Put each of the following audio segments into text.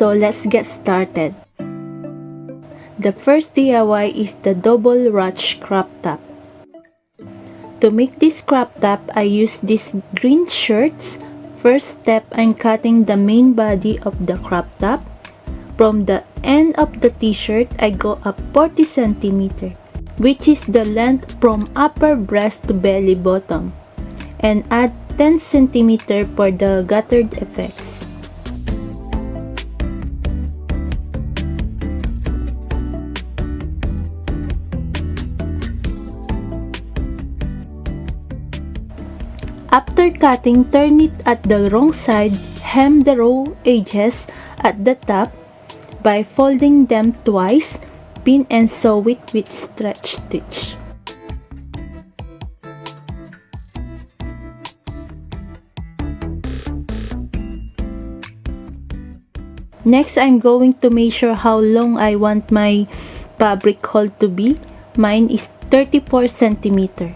So let's get started. The first DIY is the double Ratchet crop top. To make this crop top, I use these green shirts. First step, I'm cutting the main body of the crop top. From the end of the t-shirt, I go up 40 cm, which is the length from upper breast to belly bottom, and add 10 cm for the gathered effects. After cutting, turn it at the wrong side, hem the raw edges at the top by folding them twice, pin and sew it with stretch stitch. Next, I'm going to measure how long I want my fabric hole to be. Mine is 34 cm.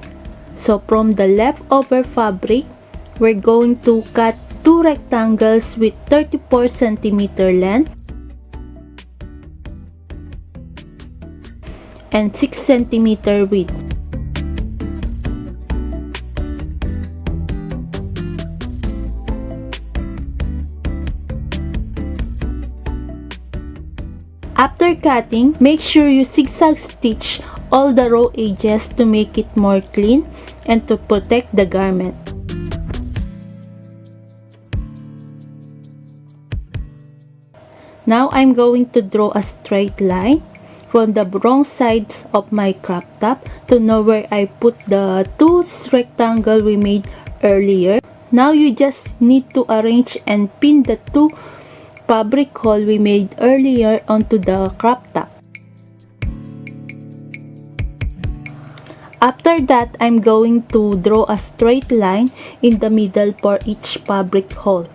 So from the leftover fabric, we're going to cut two rectangles with 34 cm length and 6 cm width. After cutting, make sure you zigzag stitch all the raw edges to make it more clean and to protect the garment. Now I'm going to draw a straight line from the wrong side of my crop top to know where I put the two rectangles we made earlier. Now you just need to arrange and pin the two fabric hole we made earlier onto the crop top. After that, I'm going to draw a straight line in the middle for each fabric hole.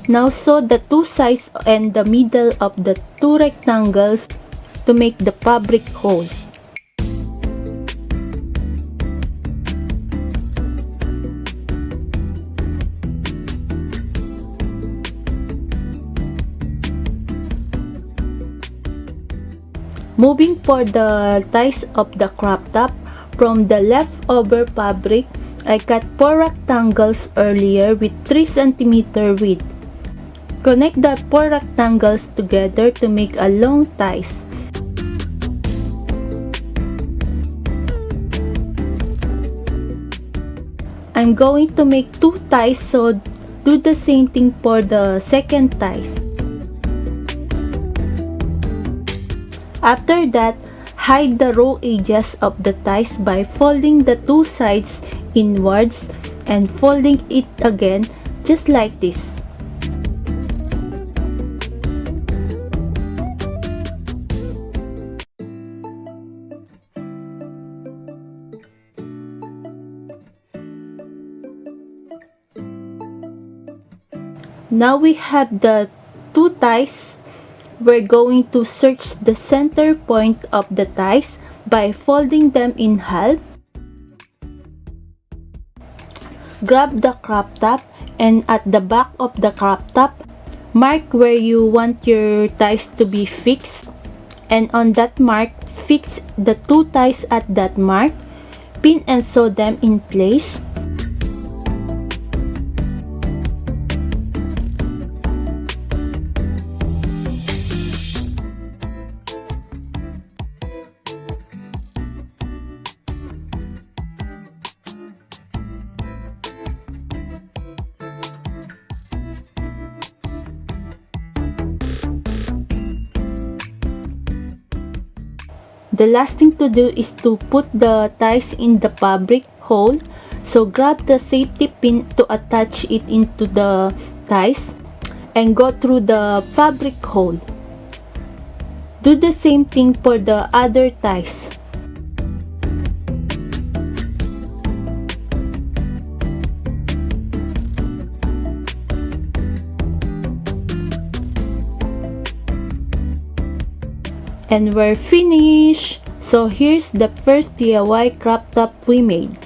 Now sew the two sides and the middle of the two rectangles to make the fabric hole. Moving for the ties of the crop top, from the leftover fabric, I cut 4 rectangles earlier with 3 cm width. Connect the 4 rectangles together to make a long ties. I'm going to make 2 ties, so do the same thing for the second ties. After that, hide the raw edges of the ties by folding the two sides inwards and folding it again just like this. Now we have the two ties. We're going to search the center point of the ties by folding them in half. Grab the crop top and at the back of the crop top, mark where you want your ties to be fixed. And on that mark, fix the two ties at that mark. Pin and sew them in place. The last thing to do is to put the ties in the fabric hole. So grab the safety pin to attach it into the ties and go through the fabric hole. Do the same thing for the other ties. And we're finished! So here's the first DIY crop top we made.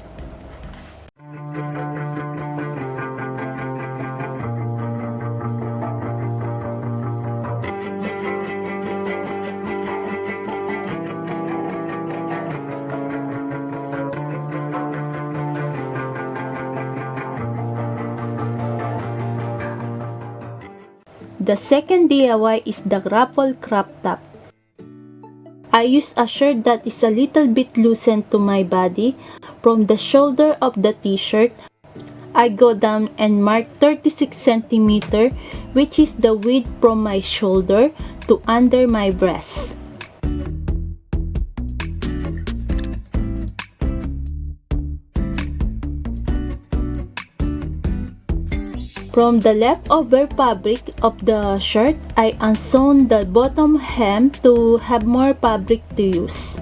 The second DIY is the Grapple crop top. I use a shirt that is a little bit loosened to my body. From the shoulder of the t-shirt, I go down and mark 36 cm, which is the width from my shoulder to under my breast. From the leftover fabric of the shirt, I unsewn the bottom hem to have more fabric to use.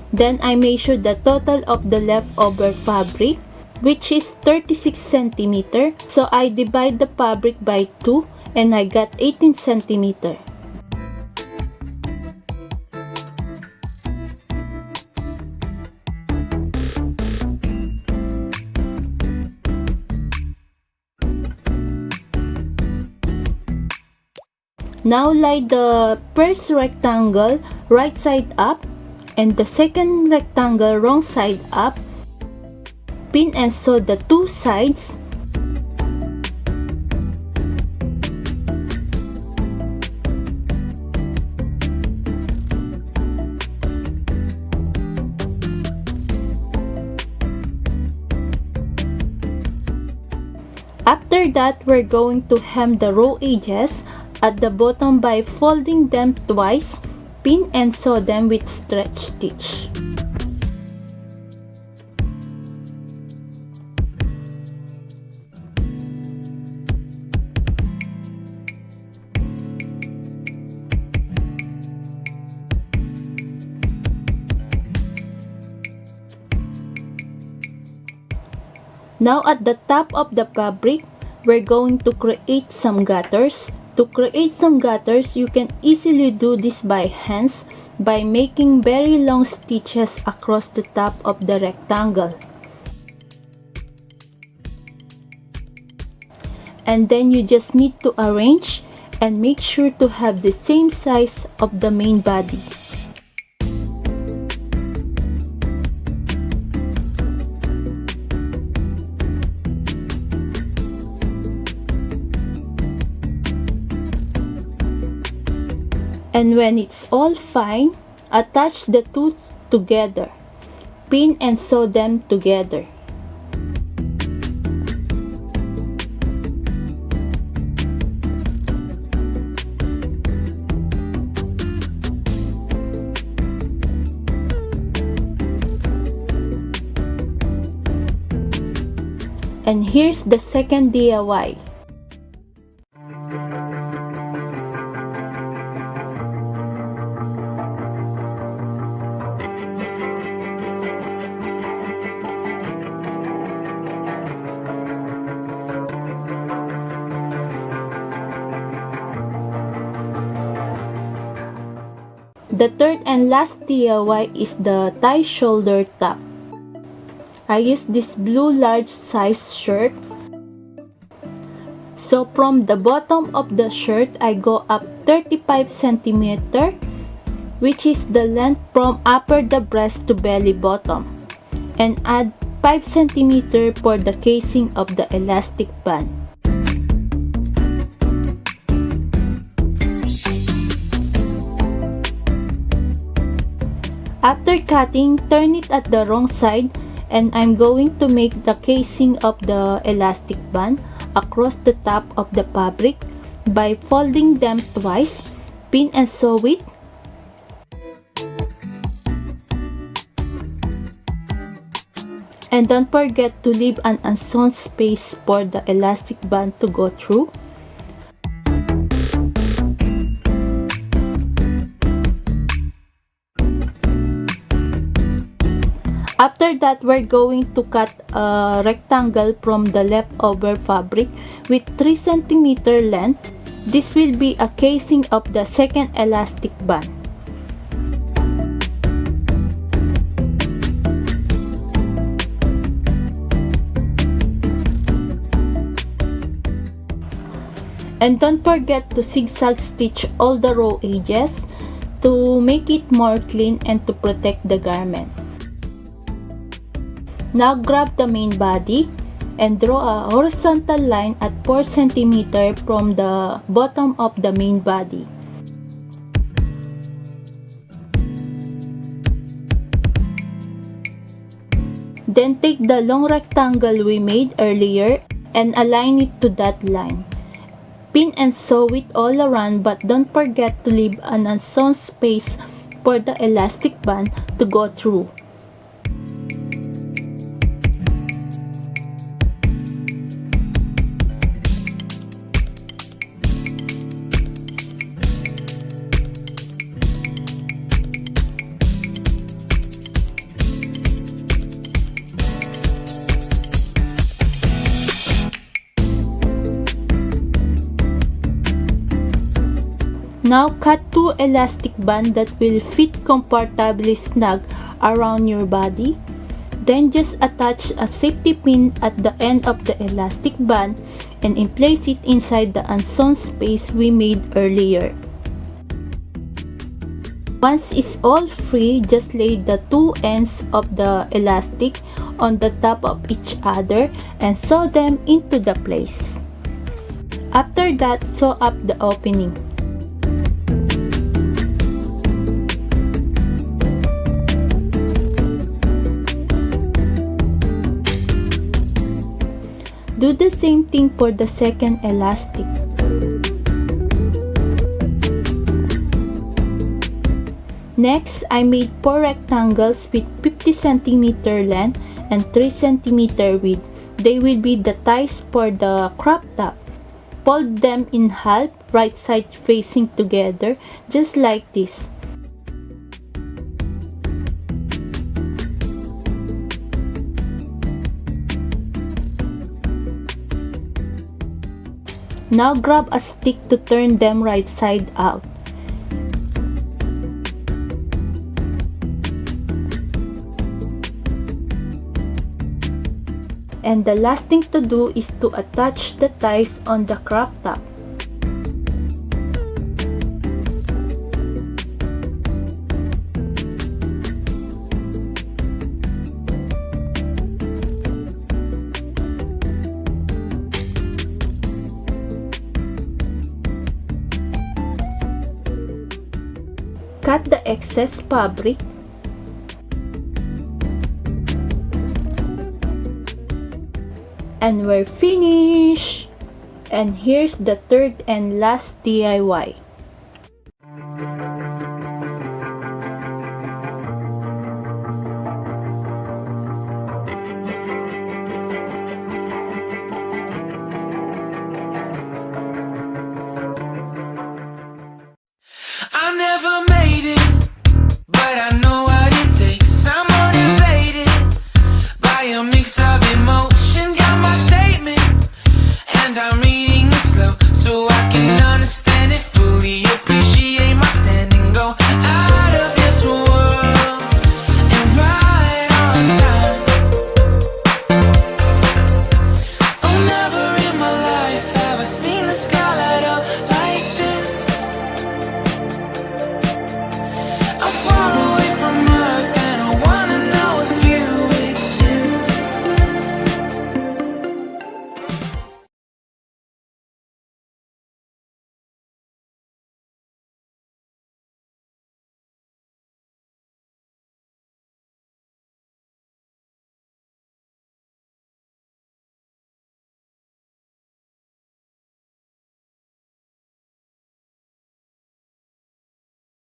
Then I measure the total of the leftover fabric, which is 36 cm. So I divide the fabric by 2 and I got 18 cm. Now lie the first rectangle right side up and the second rectangle wrong side up. Pin and sew the two sides. After that, we're going to hem the raw edges at the bottom by folding them twice, pin and sew them with stretch stitch. Now at the top of the fabric, we're going to create some gutters. To create some gutters, you can easily do this by hands by making very long stitches across the top of the rectangle. And then you just need to arrange and make sure to have the same size of the main body. And when it's all fine, attach the two together. Pin and sew them together. And here's the second DIY. The third and last DIY is the tie shoulder top. I use this blue large size shirt. So from the bottom of the shirt, I go up 35 cm, which is the length from upper the breast to belly bottom, and add 5 cm for the casing of the elastic band. After cutting, turn it at the wrong side and I'm going to make the casing of the elastic band across the top of the fabric by folding them twice, pin and sew it. And don't forget to leave an unsewn space for the elastic band to go through. After that, we're going to cut a rectangle from the leftover fabric with 3 cm length. This will be a casing of the second elastic band. And don't forget to zigzag stitch all the raw edges to make it more clean and to protect the garment. Now grab the main body, and draw a horizontal line at 4 cm from the bottom of the main body. Then take the long rectangle we made earlier and align it to that line. Pin and sew it all around, but don't forget to leave an unsewn space for the elastic band to go through. Now cut 2 elastic bands that will fit comfortably snug around your body. Then just attach a safety pin at the end of the elastic band and place it inside the unsewn space we made earlier. Once it's all free, just lay the 2 ends of the elastic on the top of each other and sew them into the place. After that, sew up the opening. Do the same thing for the second elastic. Next, I made 4 rectangles with 50 cm length and 3 cm width. They will be the ties for the crop top. Fold them in half, right side facing together, just like this. Now grab a stick to turn them right side out. And the last thing to do is to attach the ties on the crop top. Cut the excess fabric and we're finished. And here's the third and last DIY. I never